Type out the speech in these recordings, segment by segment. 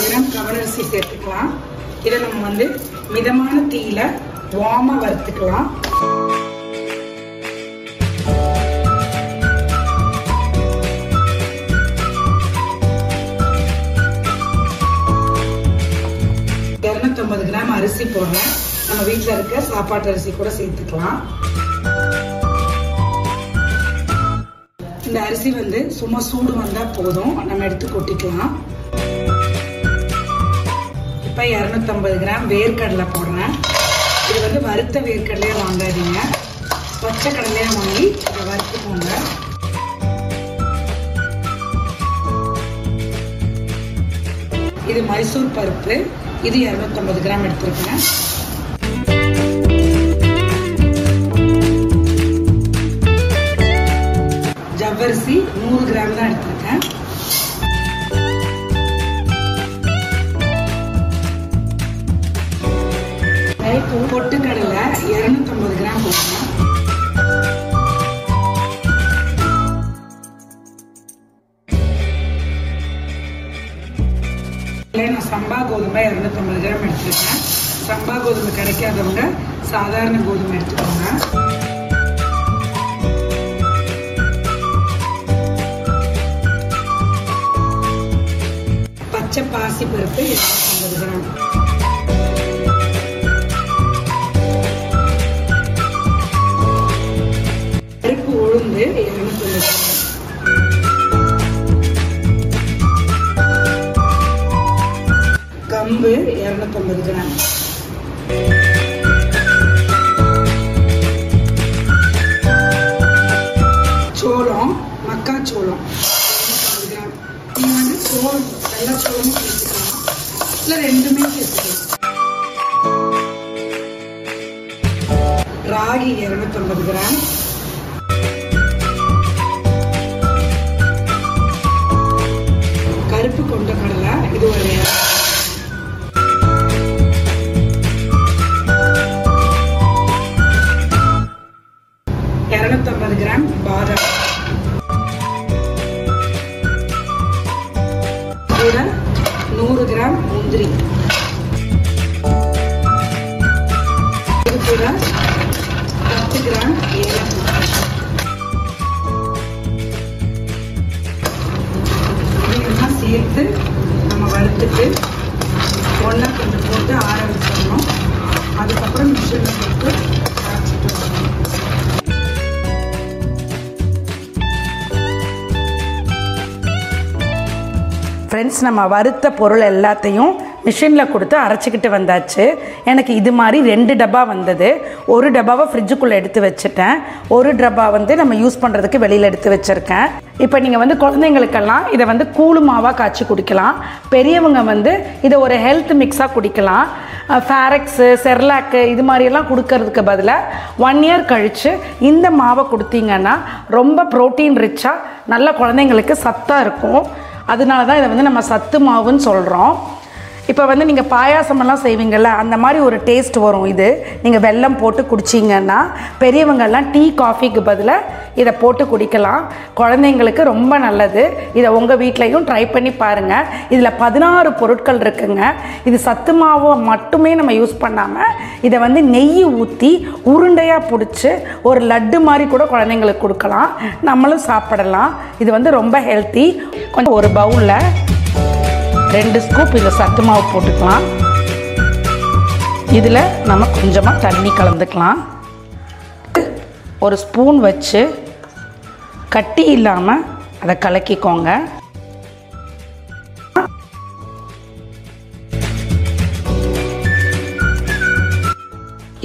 Gram கவரரிசி சேர்த்துக்கலாம். இதை நம்ம வந்து மிதமான தீயில வார்மா வறுத்துக்கலாம். கிராம் அரிசி போடுறேன். நம்ம வீட்டில் இருக்க சாப்பாட்டு அரிசி கூட சேர்த்துக்கலாம். இந்த அரிசி வந்து சும்மா சூடு வந்தா போதும், நம்ம எடுத்து கொட்டிக்கலாம். இப்ப 250 கிராம் வேர்க்கடலை போடுறேன். இது வந்து வறுத்த வேர்க்கடலையே வாங்காதீங்க, பச்சை கடலையா வாங்கி இதை வறுத்துக்கோங்க. இது மைசூர் பருப்பு, இது 250 கிராம் எடுத்திருக்கேன். ஜவ்வரிசி 100 கிராம் தான் எடுத்திருக்கேன். பொட்டுக்கடலை 250 கிராம் போடுறேன். நான் சம்பா கோதுமை 250 கிராம் எடுத்துருக்கேன். சம்பா கோதுமை கிடைக்காதவங்க சாதாரண கோதுமை எடுத்துக்கோங்க. பச்சை பாசி பருப்பு 250 கிராம். பருப்பு உளுந்து 250 கிராம். கம்பு 250 கிராம். சோளம், மக்காச்சோளம் 250 கிராம். நீங்க வந்து சோளம் வெள்ளை சோளமும் சேர்த்துக்கலாம், இல்ல ரெண்டுமே சேர்த்துக்கலாம். ராகி 250 கிராம். கருப்பு கொண்ட கடலை, இது ஒரு 250 கிராம் பாதாம். 100 கிராம் முந்திரி. இது கூட 10 கிராம் ஏலக்காய். இதெல்லாம் சேர்த்து நம்ம வறுத்துட்டு ஒண்ணா கொஞ்சம் போட்டு ஆற வச்சிடணும். அதுக்கப்புறம் மிஷினில் போட்டு அரைச்சிட்டு வரணும். ஃப்ரெண்ட்ஸ், நம்ம வறுத்த பொருள் எல்லாத்தையும் மிஷினில் கொடுத்து அரைச்சிக்கிட்டு வந்தாச்சு. எனக்கு இது மாதிரி 2 டப்பா வந்தது. ஒரு டப்பாவை ஃப்ரிட்ஜுக்குள்ளே எடுத்து வச்சுட்டேன், ஒரு டப்பா வந்து நம்ம யூஸ் பண்ணுறதுக்கு வெளியில் எடுத்து வச்சுருக்கேன். இப்போ நீங்கள் வந்து குழந்தைங்களுக்கெல்லாம் இதை வந்து கூழு மாவாக காய்ச்சி குடிக்கலாம். பெரியவங்க வந்து இதை ஒரு ஹெல்த் மிக்ஸாக குடிக்கலாம். ஃபேரெக்ஸு, செர்லாக்கு இது மாதிரியெல்லாம் கொடுக்கறதுக்கு பதிலாக 1 இயர் கழித்து இந்த மாவை கொடுத்தீங்கன்னா ரொம்ப ப்ரோட்டீன் ரிச்சாக நல்ல குழந்தைங்களுக்கு சத்தாக இருக்கும். அதனால தான் இதை வந்து நம்ம சத்து மாவுன்னு சொல்கிறோம். இப்போ வந்து நீங்கள் பாயாசமெல்லாம் செய்வீங்கள்ல, அந்த மாதிரி ஒரு டேஸ்ட் வரும். இது நீங்கள் வெல்லம் போட்டு குடிச்சிங்கன்னா, பெரியவங்கள்லாம் டீ காஃபிக்கு பதிலாக இதை போட்டு குடிக்கலாம். குழந்தைங்களுக்கு ரொம்ப நல்லது. இதை உங்கள் வீட்லேயும் ட்ரை பண்ணி பாருங்கள். இதில் 16 பொருட்கள் இருக்குங்க. இது சத்து மாவு மட்டுமே நம்ம யூஸ் பண்ணாமல் இதை வந்து நெய் ஊற்றி உருண்டையாக பிடிச்சி ஒரு லட்டு மாதிரி கூட குழந்தைங்களுக்கு கொடுக்கலாம், நம்மளும் சாப்பிடலாம். இது வந்து ரொம்ப ஹெல்த்தி. கொஞ்சம் ஒரு பவுலில் 2 ஸ்கூப் இந்த சத்து மாவு போட்டுக்கலாம். இதில் நம்ம கொஞ்சமாக தண்ணி கலந்துக்கலாம். ஒரு ஸ்பூன் வச்சு கட்டி இல்லாமல் அதை கலக்கிக்கோங்க.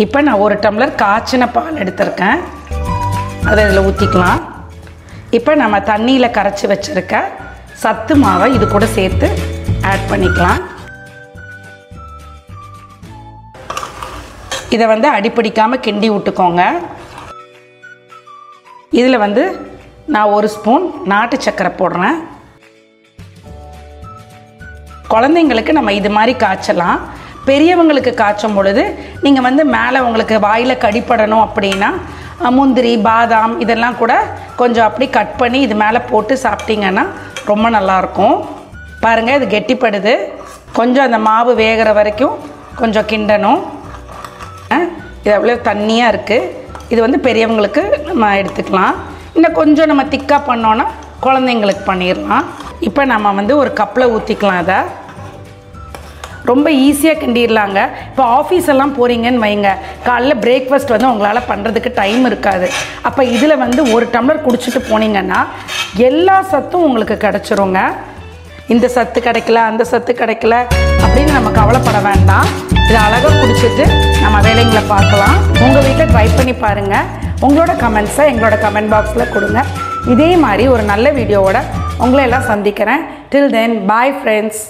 இப்போ நான் 1 டம்ளர் காய்ச்சின பால் எடுத்திருக்கேன், அதை இதில் ஊற்றிக்கலாம். இப்போ நம்ம தண்ணியில் கரைச்சி வச்சுருக்க சத்து மாவை இது கூட சேர்த்து ஆட் பண்ணிக்கலாம். இதை வந்து அடிப்பிடிக்காமல் கிண்டி விட்டுக்கோங்க. இதில் வந்து நான் 1 ஸ்பூன் நாட்டு சர்க்கரை போடுறேன். குழந்தைங்களுக்கு நம்ம இது மாதிரி காய்ச்சலாம். பெரியவங்களுக்கு காய்ச்சும் பொழுது நீங்கள் வந்து மேலே உங்களுக்கு வாயில் கடிப்படணும் அப்படின்னா முந்திரி பாதாம் இதெல்லாம் கூட கொஞ்சம் அப்படி கட் பண்ணி இது மேலே போட்டு சாப்பிட்டிங்கன்னா ரொம்ப நல்லாயிருக்கும். பாருங்கள் இது கெட்டிப்படுது. கொஞ்சம் அந்த மாவு வேகிற வரைக்கும் கொஞ்சம் கிண்டணும். இது அவ்வளோ தண்ணியாக இருக்குது. இது வந்து பெரியவங்களுக்கு நம்ம எடுத்துக்கலாம். இன்னும் கொஞ்சம் நம்ம திக்காக பண்ணோன்னா குழந்தைங்களுக்கு பண்ணிடலாம். இப்போ நம்ம வந்து ஒரு கப்பில் ஊற்றிக்கலாம். அதை ரொம்ப ஈஸியாக கிண்டிடலாங்க. இப்போ ஆஃபீஸ் எல்லாம் போகிறீங்கன்னு வைங்க, காலைல பிரேக்ஃபாஸ்ட் வந்து உங்களால் பண்ணுறதுக்கு டைம் இருக்காது. அப்போ இதில் வந்து ஒரு டம்ளர் குடிச்சிட்டு போனீங்கன்னா எல்லா சத்தும் உங்களுக்கு கிடச்சிருங்க. இந்த சத்து கிடைக்கல அந்த சத்து கிடைக்கல அப்படின்னு நம்ம கவலைப்பட வேண்டாம். இதை அழகாக குடிச்சிட்டு நம்ம வேலைங்களை பார்க்கலாம். உங்கள் வீட்டில் ட்ரை பண்ணி பாருங்கள். உங்களோட கமெண்ட்ஸை எங்களோட கமெண்ட் பாக்ஸில் கொடுங்க. இதே மாதிரி ஒரு நல்ல வீடியோவோட உங்களை எல்லாம் சந்திக்கிறேன். டில் தென் பாய் ஃப்ரெண்ட்ஸ்.